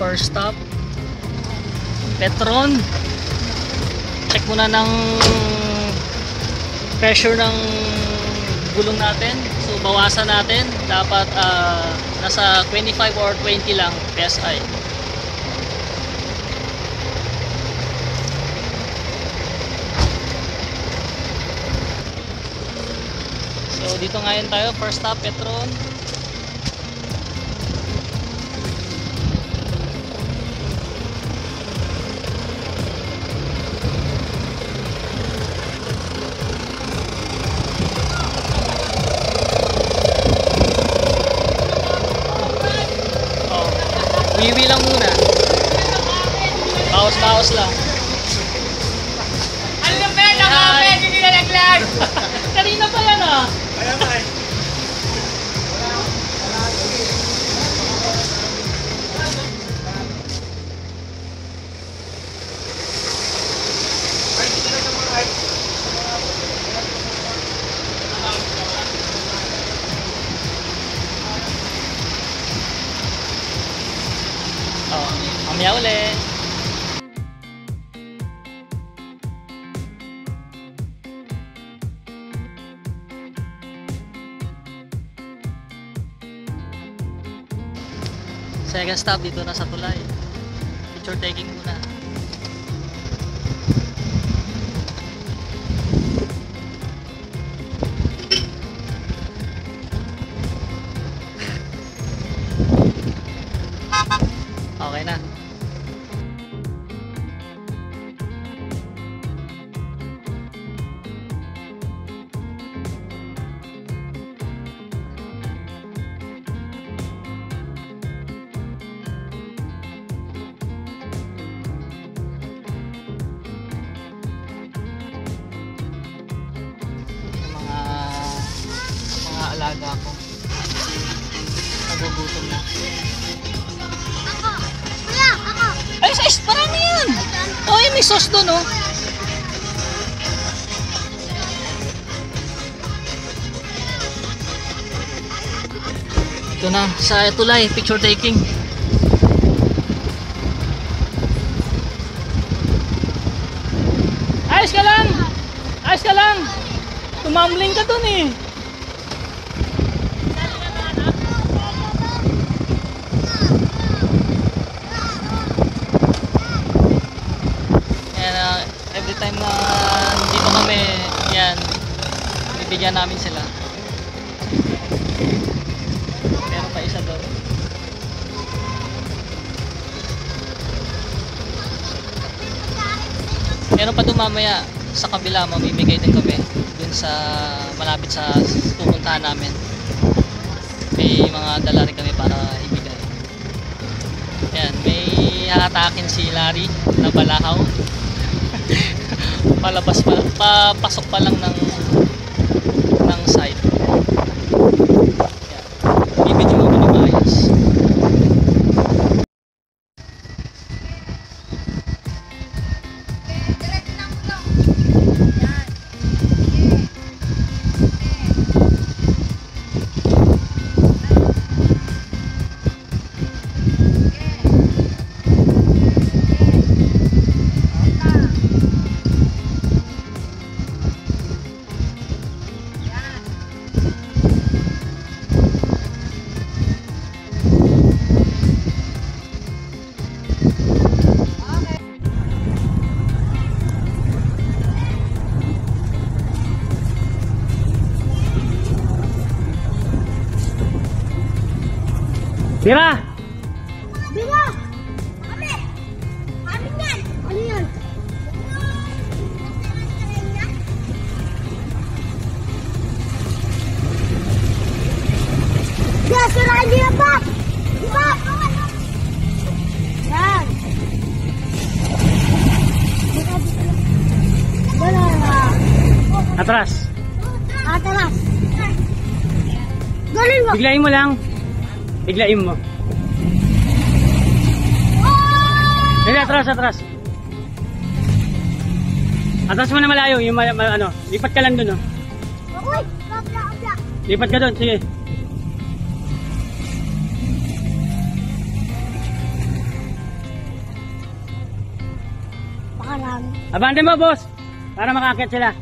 First stop, Petron. Check muna ng pressure ng gulong natin. So bawasan natin. Dapat nasa 25 or 20 lang PSI. So dito ngayon tayo, first stop, Petron. Wiwi lang muna. Bawas-bawas lang. Ano na ba? Nakapit! Hindi na naglag! Kanina pa yan ah. Kaya ba eh? Mamaya ulit. Second stop dito na sa tulay. Picture taking muna. Okay na. Mga alaga ko. Nagugutom na. Ay, sis, parang yan. Oh, yung may sauce doon, oh. Ito na, sa tulay, picture taking. Ayos ka lang! Ayos ka lang! Tumambling ka doon eh. Every time na dito kami, yan, bibigyan namin sila. Meron pa isa doon. Meron pa doon mamaya sa kabila, mamimigay din kami dun sa malapit sa pupuntahan namin. May mga dala rin kami para ibigay. Yan, may hatakin si Larry na balahaw. Palabas pa, papasok pa lang ng site. Yan. Bibidyo mo na maayos. Tira! Bila! Amin! Amin yan! Ano yan? Ay, di na ba? Di ba? Yan. Wala na. Atras. Atras. Galing mo. Biglayin mo lang. Biglayin mo. Hindi, atras, atras. Atras mo na malayo. Yung ano, lipat ka lang dun, oh. Uy, kabla. Lipat ka dun, sige. Pakarami. Abante mo, boss. Para makakit sila.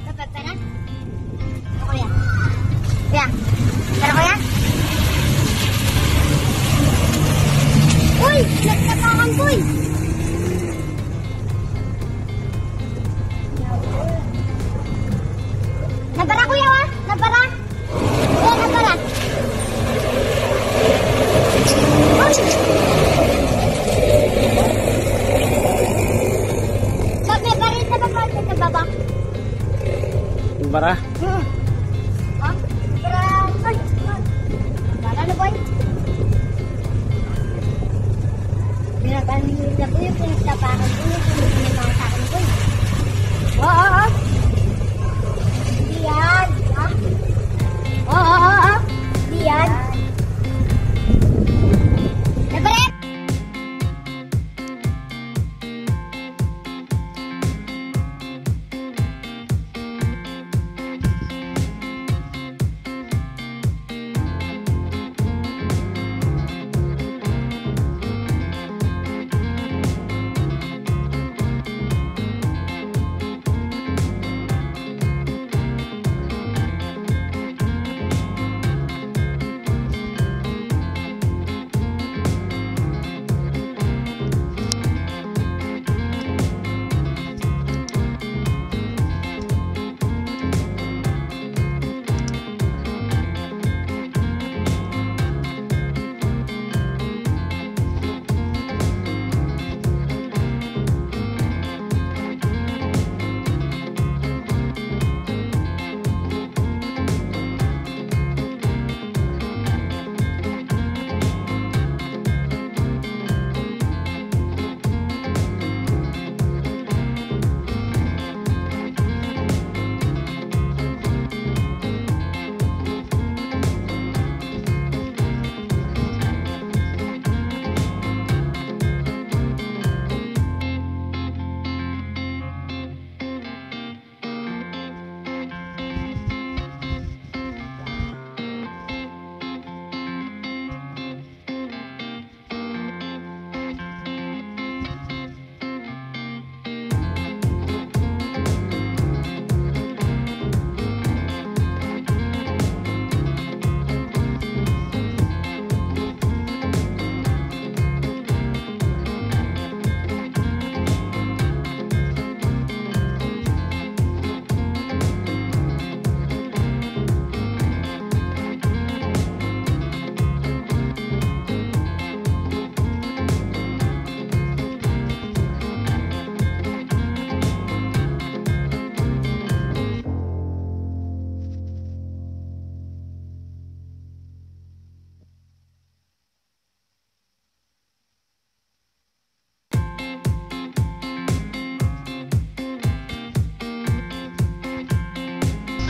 Dapat ka na? Ako yan. Kuya. Pero kuya? Uy! Nagtapakan ko eh! Nabara kuya wa? Nabara? Kuya, nabara? Uy! Ba't may barit na ba pa sa baba? Bara. Ha? Para... Ay! Para na boy? Pinagalimutan ko yung pinagtapakan ko yung pinagtapakan sa akin ko. Oo. Hindi yan. Ha? Oo. Hindi yan. Nabalit!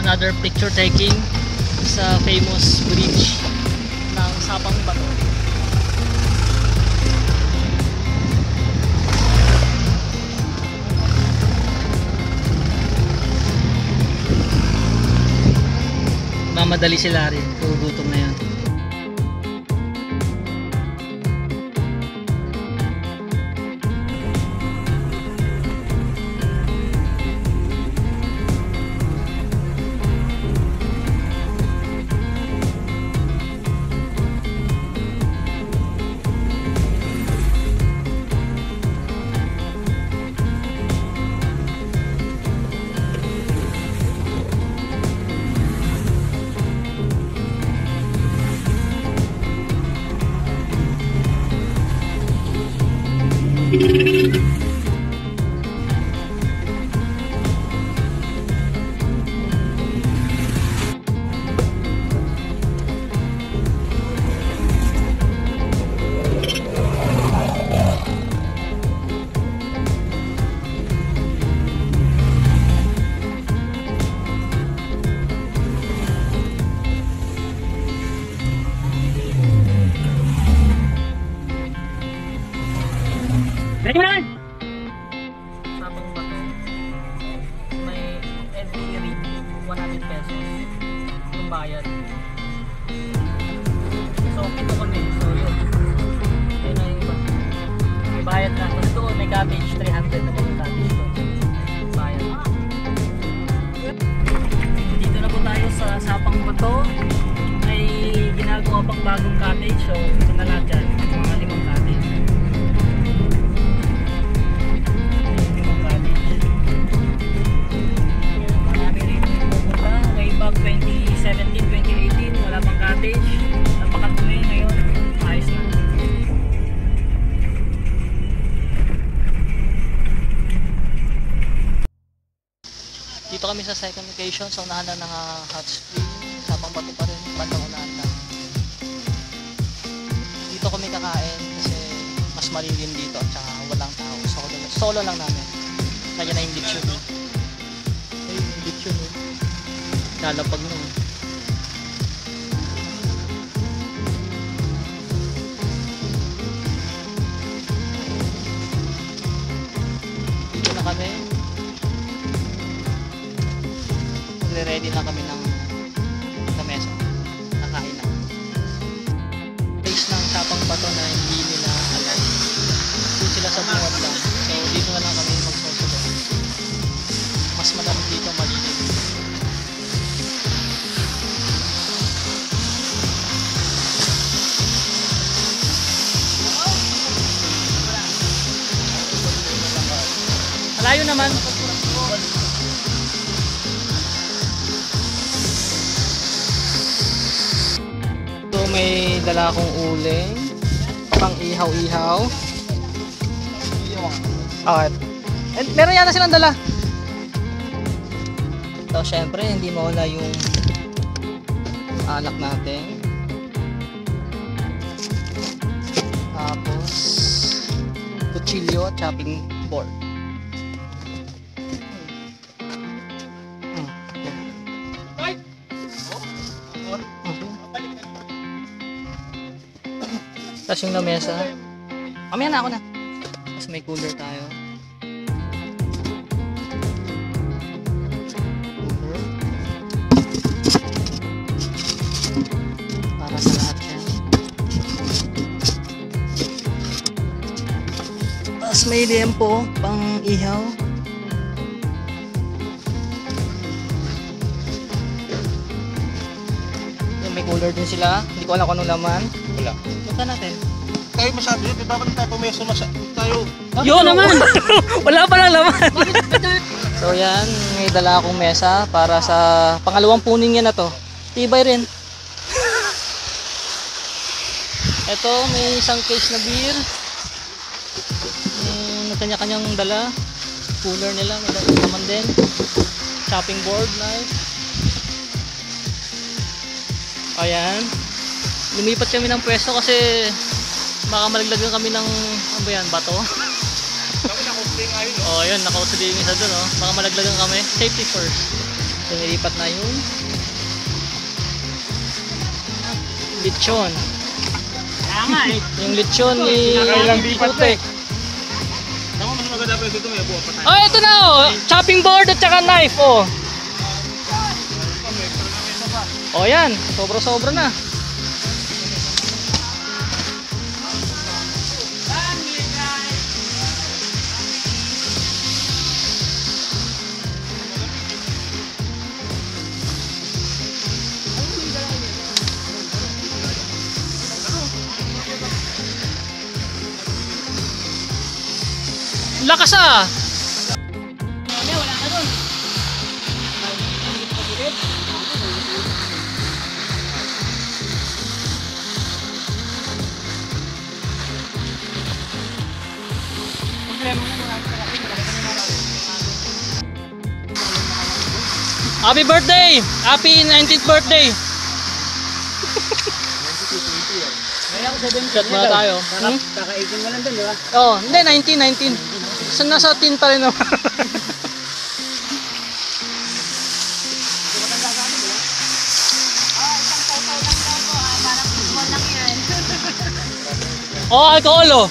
Another picture taking sa famous bridge ng Sapang Bato. Mamadali sila rin, puro gutom na yan. Balik mo naman! Sabang Bato, may every read 100 pesos yung bayad. So, pito kami. So, yun. Yun na yung iba. May bayad na. Tapos doon, may cabbage. 300 naman yung cabbage doon. Bayad. Dito na po tayo sa Sabang Bato. May ginagawa pang bagong cottage. So, ito na lahat dyan. Mga 5 cottage. Marami rin pupunta. Way back 2017, 2018. Wala pang cottage. Napakatuloy ngayon. Ayos na. Dito kami sa second location. Sa unahan na ng hot spring. Sabang Bato pa rin. Bandang unahan na. Dito kami kakain kasi mas malilim dito at saka walang tao. Solo lang namin. Kaya na yung lechon. Ay, yung lechon. Lalapag mo. Dito na kami. Ready na kami ng lamesa. Nakain na. Place ng Sabang Bato na hindi nila alam. Doon sila sa buwan lang. So dito na lang kami magsusulo. Mas malamig dito, malilim. Malayo naman. So may dala akong uling. Pang ihaw-ihaw. Okay. And meron yata silang dala. So syempre hindi mawala yung alak natin. Tapos kutsilyo at chopping board. Tapos yung lamesa. Mamaya na ako na. Tapos may cooler tayo. Cooler. Para sa lahat yan. Tapos may liempo pang ihaw. May cooler din sila. Hindi ko alam kung anong laman. Wala. Punta natin. Tayo masabi yun, di ba? Bakit tayo pumeso tayo? Yun naman! Wala pa lang laman! So yan, may dala akong mesa para sa pangalawang puning yan na to. Tibay rin. Ito, may isang case na beer. May kanya-kanyang dala. Cooler nila, may dala naman din. Chopping board, knife. Ayan. Lumipat kami ng pwesto kasi baka malaglagan kami ng ano ba yan, bato. Oh, yun, nakausali yung isa dun, oh. Baka malaglagan kami. Safety first. So, nilipat na yun. Lechon. Kaya nga eh. Yung lechon ni Nakailang lipat na Putek. Tama, mas maganda pa dito, may buwan pa tayo. Oh, ito na, oh. Chopping board at saka knife, oh. Oh, yan. Sobra-sobra na. Lakas ah! Wala ka dun. Happy birthday! Happy 19th birthday! Shot muna tayo. Kaka-18 mo lang dun, di ba? Oh, hindi, 19. So, nasa 10 pa rin naman. Oh, alcohol oh.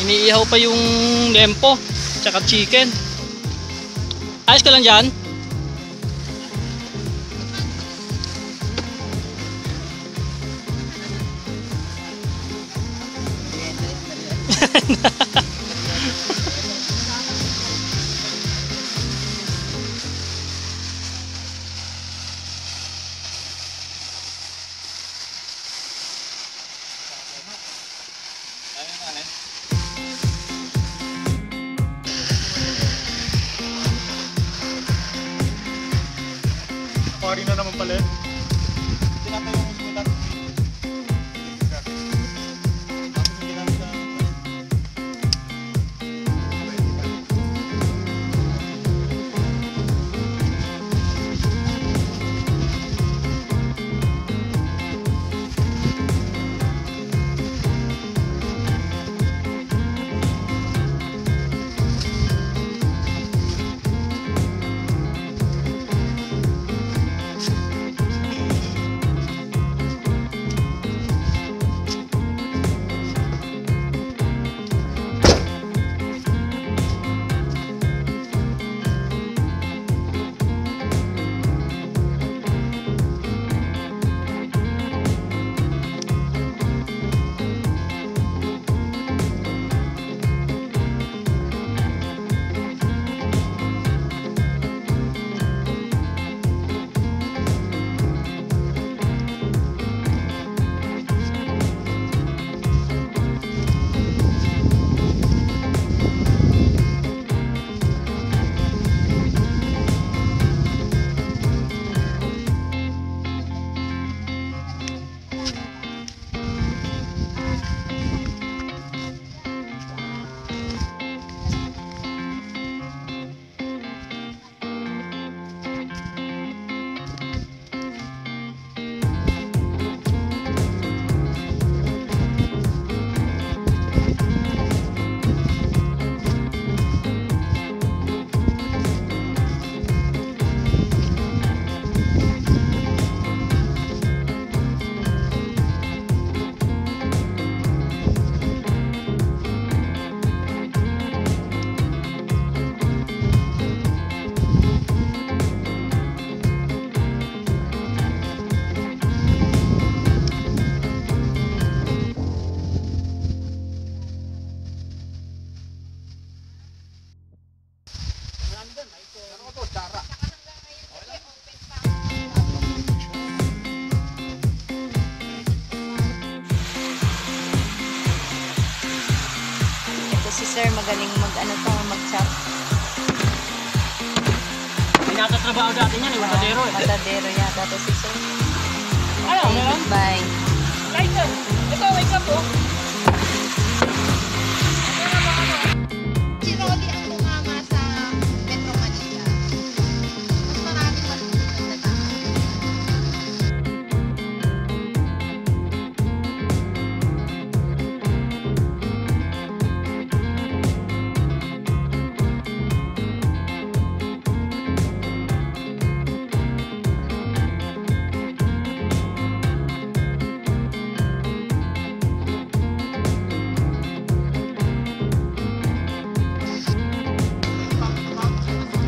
Iniihaw pa yung lempo, tsaka chicken. Ayos ka lang dyan? Pari na naman pala. Tinatayo mo sa mga Si sir magaling mag-chop. May natatrabaho dati niyan, yung matadero eh. Matadero yan. Dati si sir. Ano, meron? Bye. Lighter! Ito, wake up oh! Si Rolly ang tumama sa Metro Manila. Mas maraming malulunod na tao.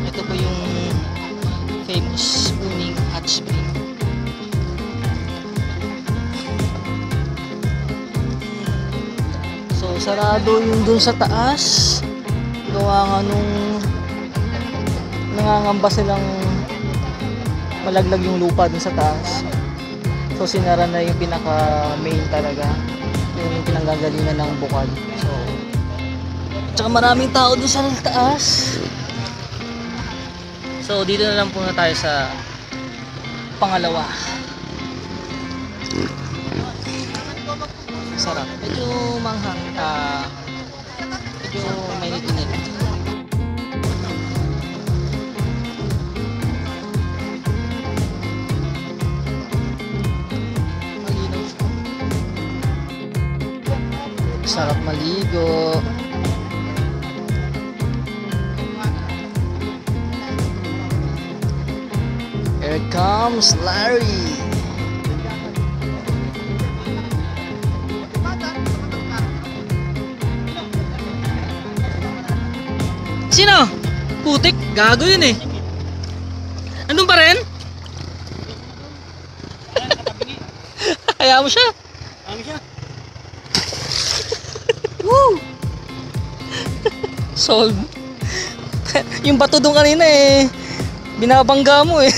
Ito po yung famous Uning Hot Spring. So sarado yung dun sa taas. Gawa nga nung nangangamba silang malaglag yung lupa dun sa taas. So sinara na yung pinaka main talaga, yung pinanggagalingan ng bukal. So tsaka maraming tao dun sa taas. So dito na lang po na tayo sa pangalawa. Sarap. Medyo manghang. Medyo mainit-init. Malinaw. Sarap maligo. Here comes Larry. Sino? Putik, gago yun eh. Andun pa rin? Kaya mo siya. Ano siya? Woo! Solve. Yung bato doon kanina eh. Binabangga mo eh.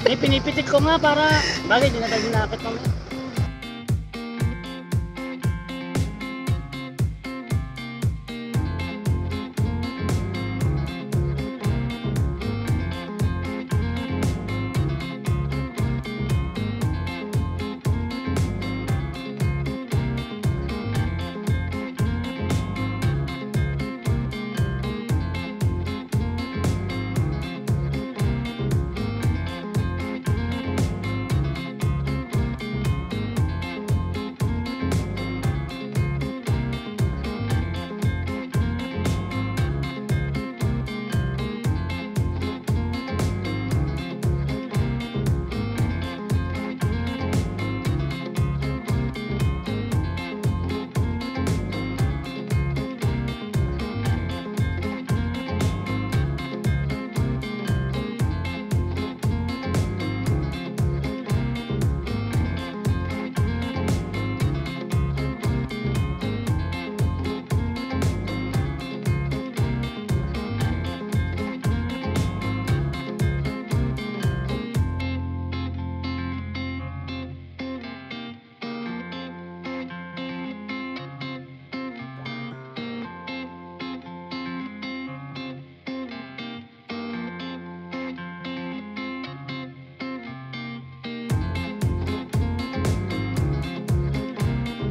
Eh, pinipitik ko nga para bagay, di na tayo dinakit kami.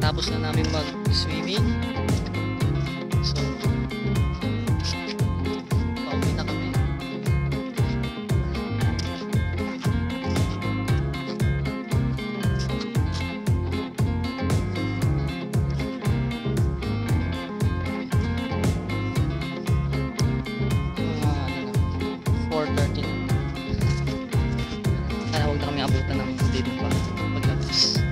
Tapos na namin mag-swimming. So, pauwi na kami. Mga 4:30 na. Kaya huwag na kami abutan ng dilim pa paglabas.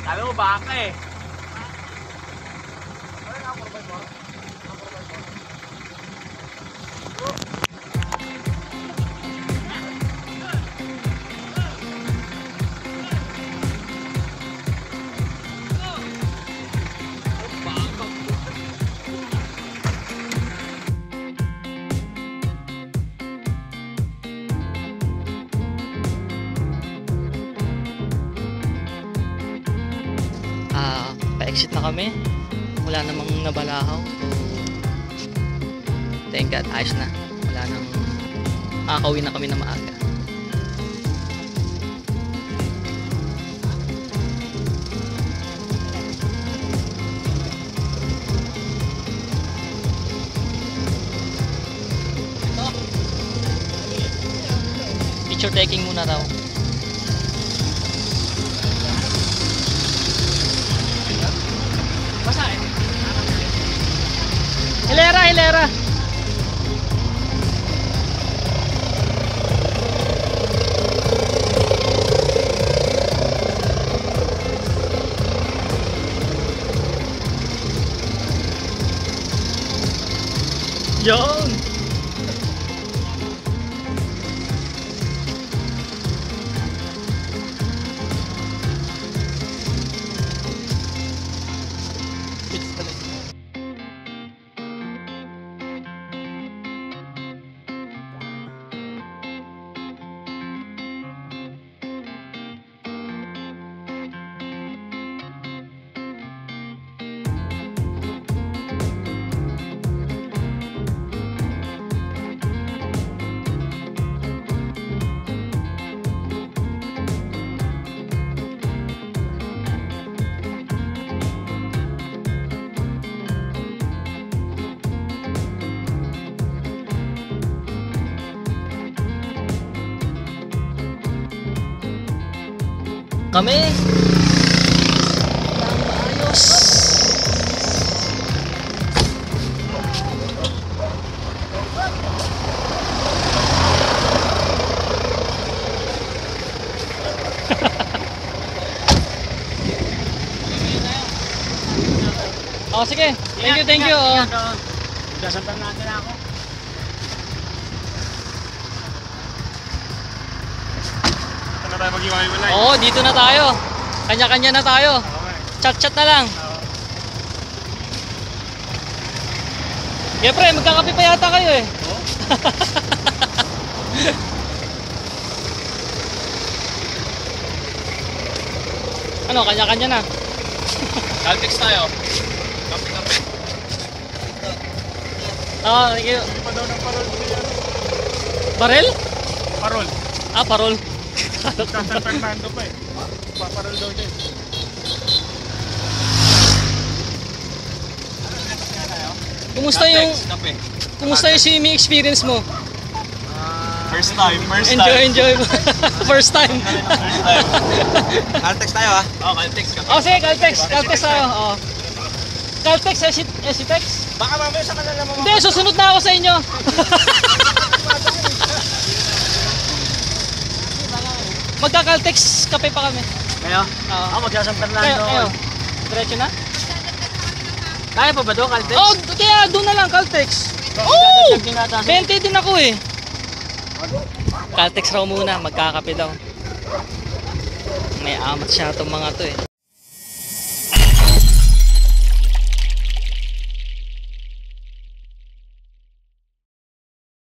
Sabi mo baka eh. Pa-exit na kami. Wala namang nabalahaw. So, thank God, ayos na. Wala nang makakauwi na kami na maaga. Picture taking muna raw. Hilera, hilera. Yon. Kami. Ayos. Oh, sige. Thank you. Oh. Sasantan natin ako. Ito na tayo mag-iwalay. Oo, dito na tayo. Kanya-kanya na tayo. Chat-chat na lang. Yeah, pre, magkakape pa yata kayo eh. Ano, kanya-kanya na. Caltex tayo. Kape. Oo, thank you. Hindi pa daw ng parol. Barel? Parol. Ah, parol. San Fernando pa eh. Paparol daw dyan. Kumusta yung Kape. kumusta yung swimming experience mo? First time. Enjoy mo. First time. Caltex tayo ah. Oh, Caltex. Oh, sige, Caltex tayo. Oh. Caltex, Esitex. Baka mamaya sa kanila mo. Hindi, susunod na ako sa inyo. Magka-Caltex kape pa kami. Kayo? Oo. Ako magsasantan lang Kayo, doon. kayo. Diretso na? Kaya pa ba doon, Caltex? Oh, kaya doon na lang, Caltex. Oh! Dadagdag din natin. 20 din ako eh. Caltex raw muna, magkakape daw. May amat siya itong mga to eh.